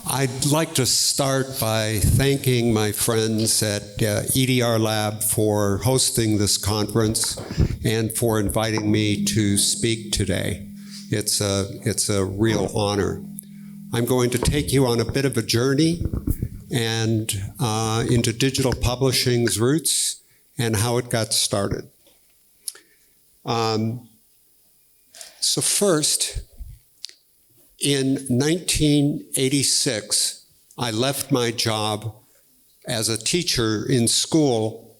I'd like to start by thanking my friends at EDR Lab for hosting this conference and for inviting me to speak today. It's a real honor. I'm going to take you on a bit of a journey and into digital publishing's roots and how it got started. So first, in 1986, I left my job as a teacher in school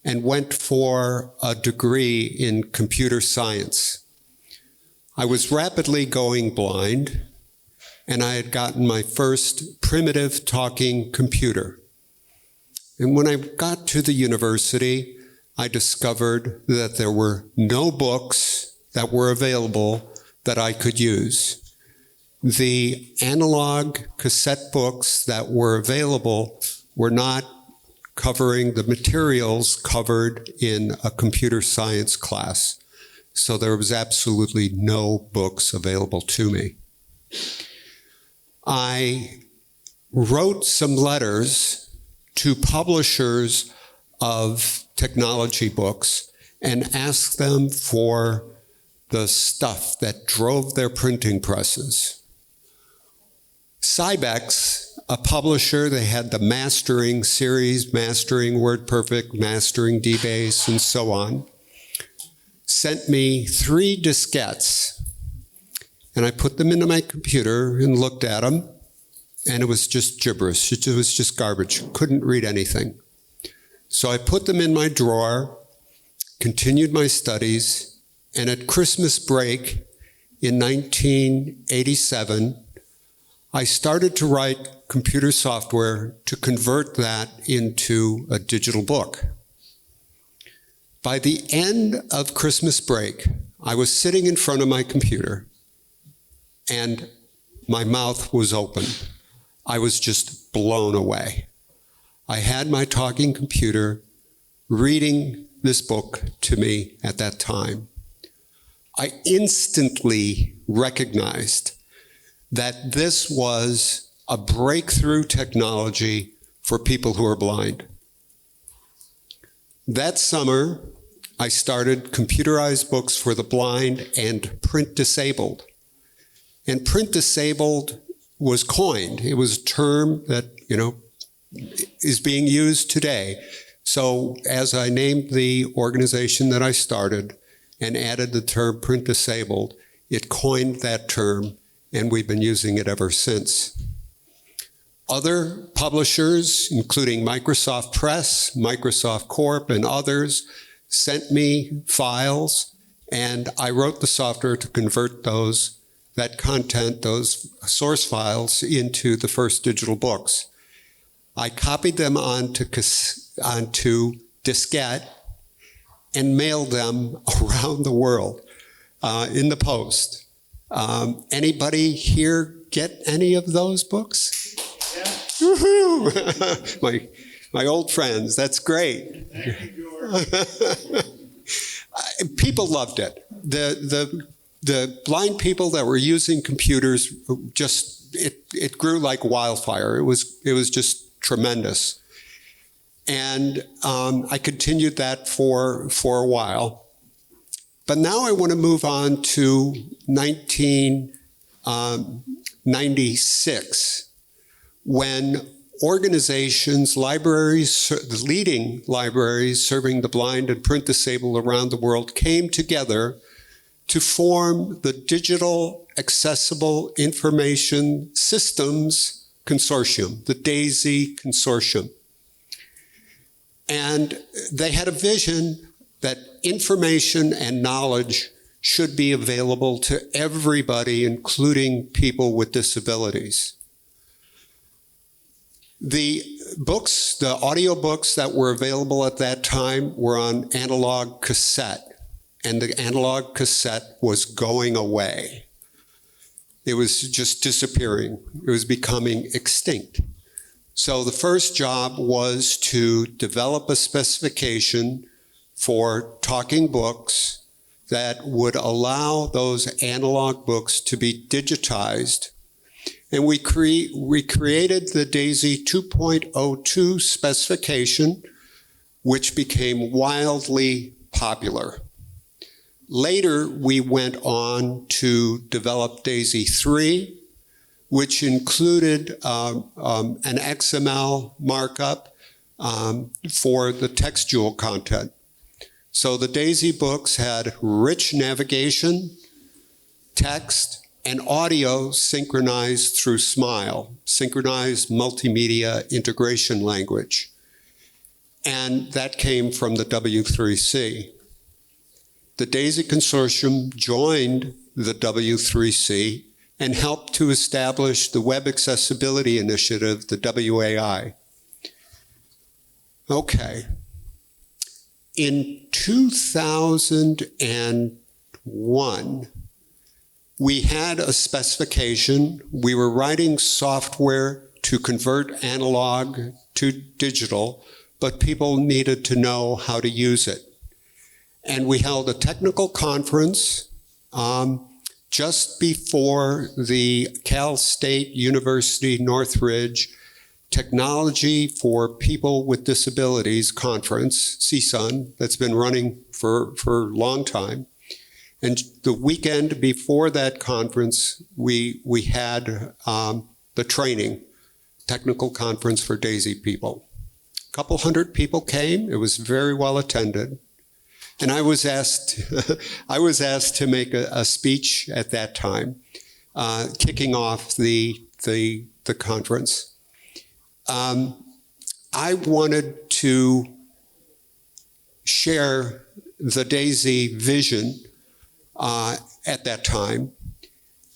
and went for a degree in computer science. I was rapidly going blind, and I had gotten my first primitive talking computer. And when I got to the university, I discovered that there were no books that were available that I could use. The analog cassette books that were available were not covering the materials covered in a computer science class. So there was absolutely no books available to me. I wrote some letters to publishers of technology books and asked them for the stuff that drove their printing presses. Cybex, a publisher, they had the mastering series, mastering WordPerfect, mastering DBase, and so on, sent me 3 diskettes. And I put them into my computer and looked at them, and it was just gibberish. It was just garbage. Couldn't read anything. So I put them in my drawer, continued my studies, and at Christmas break in 1987, I started to write computer software to convert that into a digital book. By the end of Christmas break, I was sitting in front of my computer and my mouth was open. I was just blown away. I had my talking computer reading this book to me at that time. I instantly recognized that this was a breakthrough technology for people who are blind. That summer, I started computerized books for the blind and print disabled. And print disabled was coined. It was a term that, is being used today. So as I named the organization that I started and added the term print disabled, it coined that term, and we've been using it ever since. Other publishers, including Microsoft Press, Microsoft Corp, and others, sent me files, and I wrote the software to convert that content, those source files, into the first digital books. I copied them onto diskette and mailed them around the world in the post. Anybody here get any of those books? Yeah. Woohoo! my old friends, that's great. Thank you, George. People loved it. The blind people that were using computers, it grew like wildfire. It was just tremendous. And I continued that for a while. But now I want to move on to 1996, when organizations, libraries, the leading libraries serving the blind and print disabled around the world came together to form the Digital Accessible Information Systems Consortium, the DAISY Consortium. And they had a vision that information and knowledge should be available to everybody, including people with disabilities. The books, the audio books that were available at that time were on analog cassette, and the analog cassette was going away. It was just disappearing. It was becoming extinct. So the first job was to develop a specification for talking books that would allow those analog books to be digitized And we created the DAISY 2.02 specification, which became wildly popular. Later, we went on to develop DAISY 3, which included an XML markup for the textual content. So the DAISY books had rich navigation, text, and audio synchronized through SMILE, Synchronized Multimedia Integration Language. And that came from the W3C. The DAISY Consortium joined the W3C and helped to establish the Web Accessibility Initiative, the WAI. Okay. In 2001, we had a specification. We were writing software to convert analog to digital, but people needed to know how to use it. And we held a technical conference just before the Cal State University Northridge Technology for People with Disabilities Conference, CSUN, that's been running for a long time. And the weekend before that conference, we had the training, technical conference for DAISY people. A couple hundred people came. It was very well attended. And I was asked to make a speech at that time, kicking off the conference. I wanted to share the DAISY vision at that time.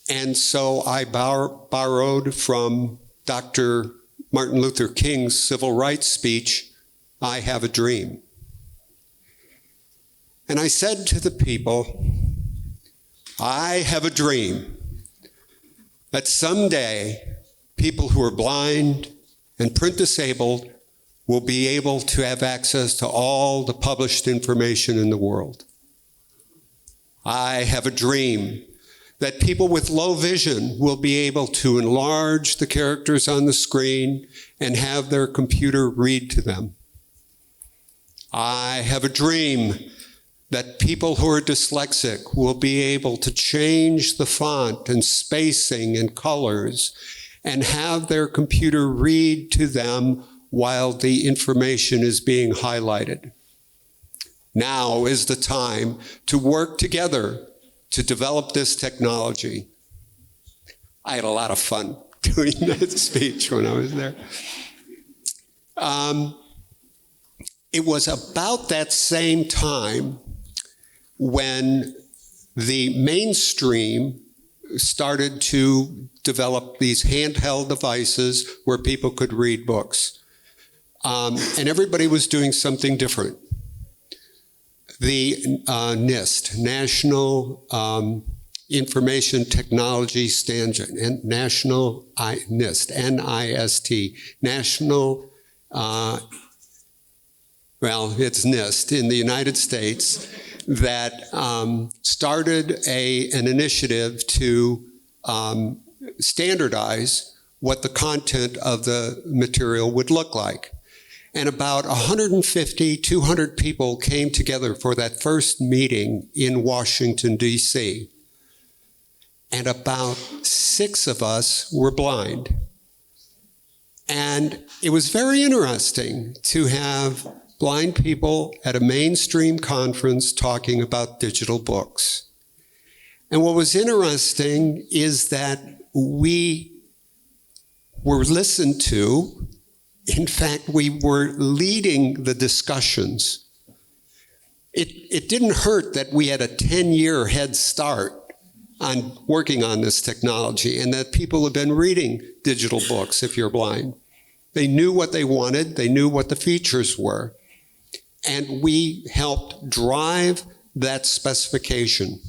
And so I borrowed from Dr. Martin Luther King's civil rights speech, "I have a dream." And I said to the people, I have a dream that someday people who are blind and print disabled will be able to have access to all the published information in the world. I have a dream that people with low vision will be able to enlarge the characters on the screen and have their computer read to them. I have a dream that people who are dyslexic will be able to change the font and spacing and colors and have their computer read to them while the information is being highlighted. Now is the time to work together to develop this technology. I had a lot of fun doing that speech when I was there. It was about that same time when the mainstream started to develop these handheld devices where people could read books. And everybody was doing something different. The NIST, National Information Technology Standard, and NIST, N-I-S-T, National, it's NIST in the United States, that started an initiative to standardize what the content of the material would look like. And about 150, 200 people came together for that first meeting in Washington, D.C. And about 6 of us were blind. And it was very interesting to have blind people at a mainstream conference talking about digital books. And what was interesting is that we were listened to. In fact, we were leading the discussions. It didn't hurt that we had a 10-year head start on working on this technology and that people have been reading digital books if you're blind. They knew what they wanted. They knew what the features were. And we helped drive that specification.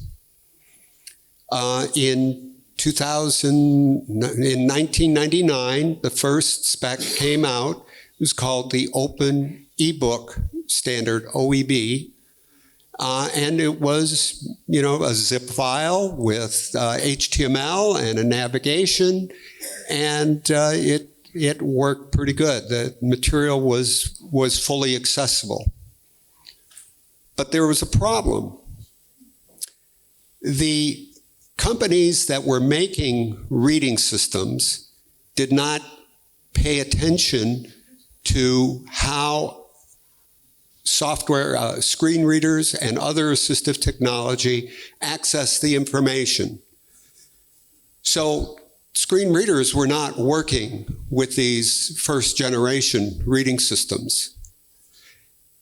In 1999, the first spec came out. It was called the Open eBook Standard, OEB. And it was, a zip file with HTML and a navigation, and it worked pretty good. The material was fully accessible. But there was a problem. The companies that were making reading systems did not pay attention to how software, screen readers, and other assistive technology access the information. So screen readers were not working with these first-generation reading systems.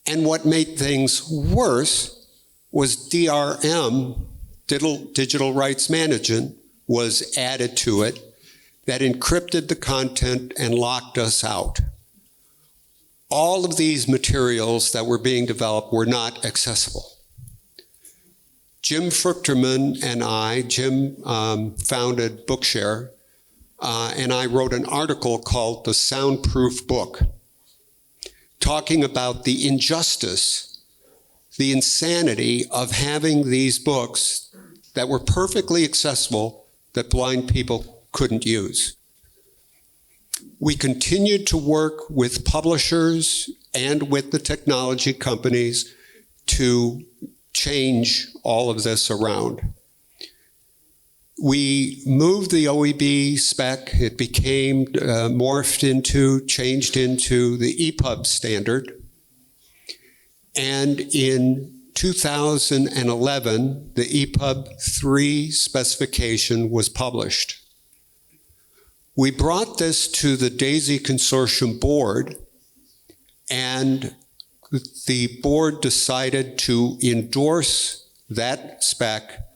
And what made things worse was DRM, digital rights management, was added to it that encrypted the content and locked us out. All of these materials that were being developed were not accessible. Jim Fruchterman and I, Jim founded Bookshare, and I wrote an article called The Soundproof Book, talking about the injustice, the insanity of having these books that were perfectly accessible that blind people couldn't use. We continued to work with publishers and with the technology companies to change all of this around. We moved the OEB spec. It became changed into the EPUB standard. And in 2011, the EPUB 3 specification was published. We brought this to the DAISY Consortium board, and the board decided to endorse that spec,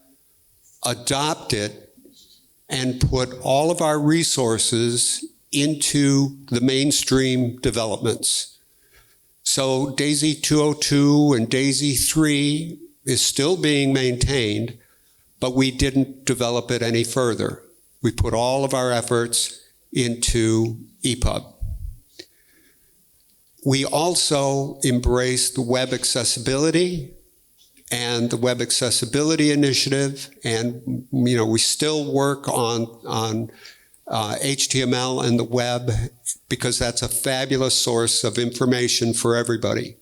adopt it, and put all of our resources into the mainstream developments. So DAISY 202 and DAISY 3 is still being maintained, but we didn't develop it any further. We put all of our efforts into EPUB. We also embraced web accessibility and the Web Accessibility Initiative, and we still work on HTML and the web because that's a fabulous source of information for everybody.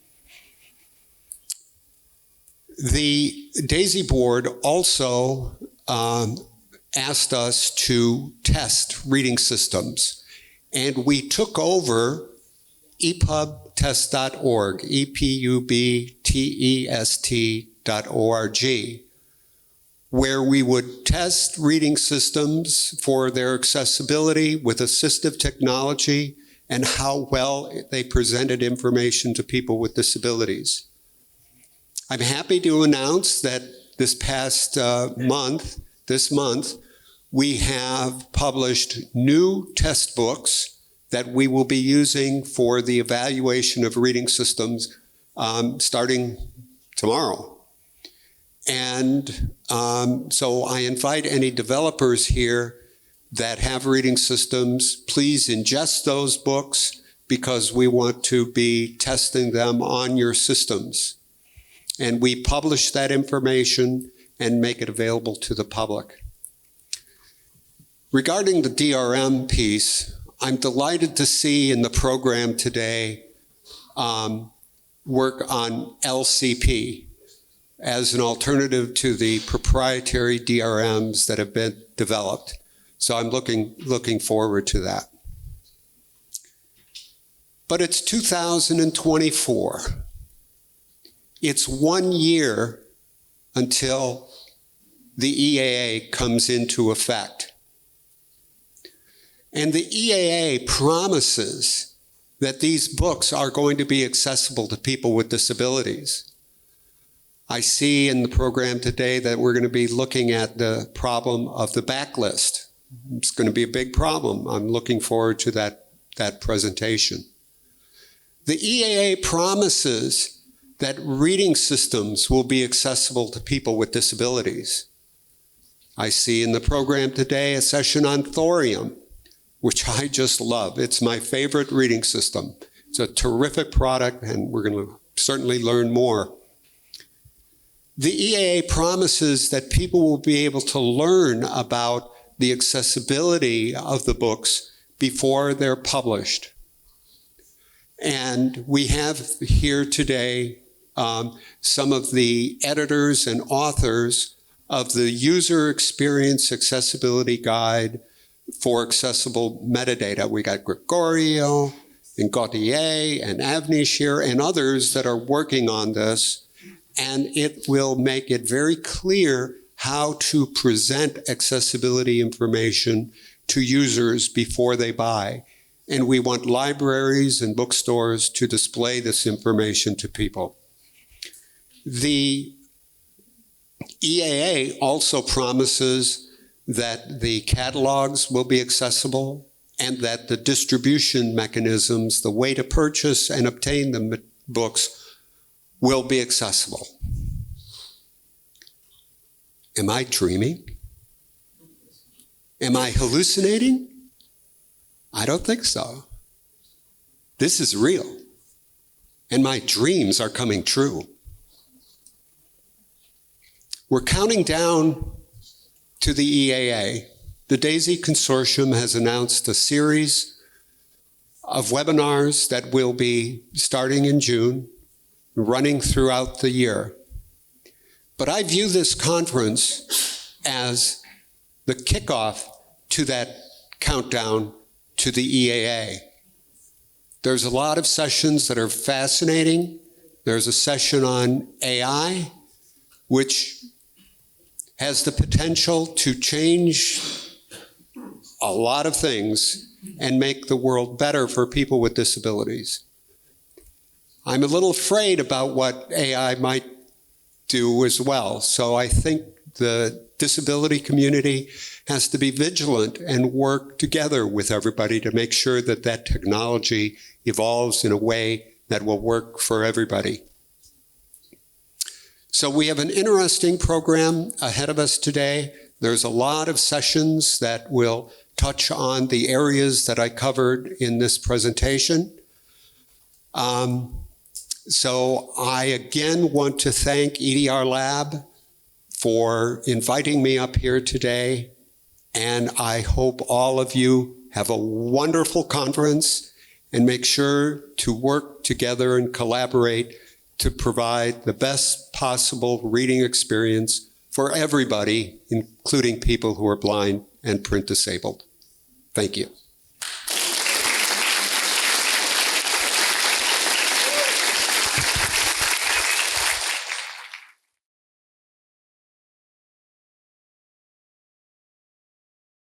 The DAISY board also asked us to test reading systems, and we took over epubtest.org, epubtest.org, where we would test reading systems for their accessibility with assistive technology and how well they presented information to people with disabilities. I'm happy to announce that this month, we have published new test books that we will be using for the evaluation of reading systems starting tomorrow. And so I invite any developers here that have reading systems, please ingest those books because we want to be testing them on your systems. And we publish that information and make it available to the public. Regarding the DRM piece, I'm delighted to see in the program today work on LCP as an alternative to the proprietary DRMs that have been developed. So I'm looking forward to that. But it's 2024. It's 1 year until the EAA comes into effect. And the EAA promises that these books are going to be accessible to people with disabilities. I see in the program today that we're going to be looking at the problem of the backlist. It's going to be a big problem. I'm looking forward to that presentation. The EAA promises that reading systems will be accessible to people with disabilities. I see in the program today a session on thorium, which I just love. It's my favorite reading system. It's a terrific product, and we're going to certainly learn more. The EAA promises that people will be able to learn about the accessibility of the books before they're published. And we have here today some of the editors and authors of the User Experience Accessibility Guide for Accessible Metadata. We got Gregorio and Gautier and Avnish here and others that are working on this. And it will make it very clear how to present accessibility information to users before they buy. And we want libraries and bookstores to display this information to people. The EAA also promises that the catalogs will be accessible and that the distribution mechanisms, the way to purchase and obtain the books, will be accessible. Am I dreaming? Am I hallucinating? I don't think so. This is real. And my dreams are coming true. We're counting down to the EAA. The DAISY Consortium has announced a series of webinars that will be starting in June, running throughout the year. But I view this conference as the kickoff to that countdown to the EAA. There's a lot of sessions that are fascinating. There's a session on AI, which has the potential to change a lot of things and make the world better for people with disabilities. I'm a little afraid about what AI might do as well. So I think the disability community has to be vigilant and work together with everybody to make sure that that technology evolves in a way that will work for everybody. So we have an interesting program ahead of us today. There's a lot of sessions that will touch on the areas that I covered in this presentation. So I again want to thank EDR Lab for inviting me up here today. And I hope all of you have a wonderful conference and make sure to work together and collaborate to provide the best possible reading experience for everybody, including people who are blind and print disabled. Thank you.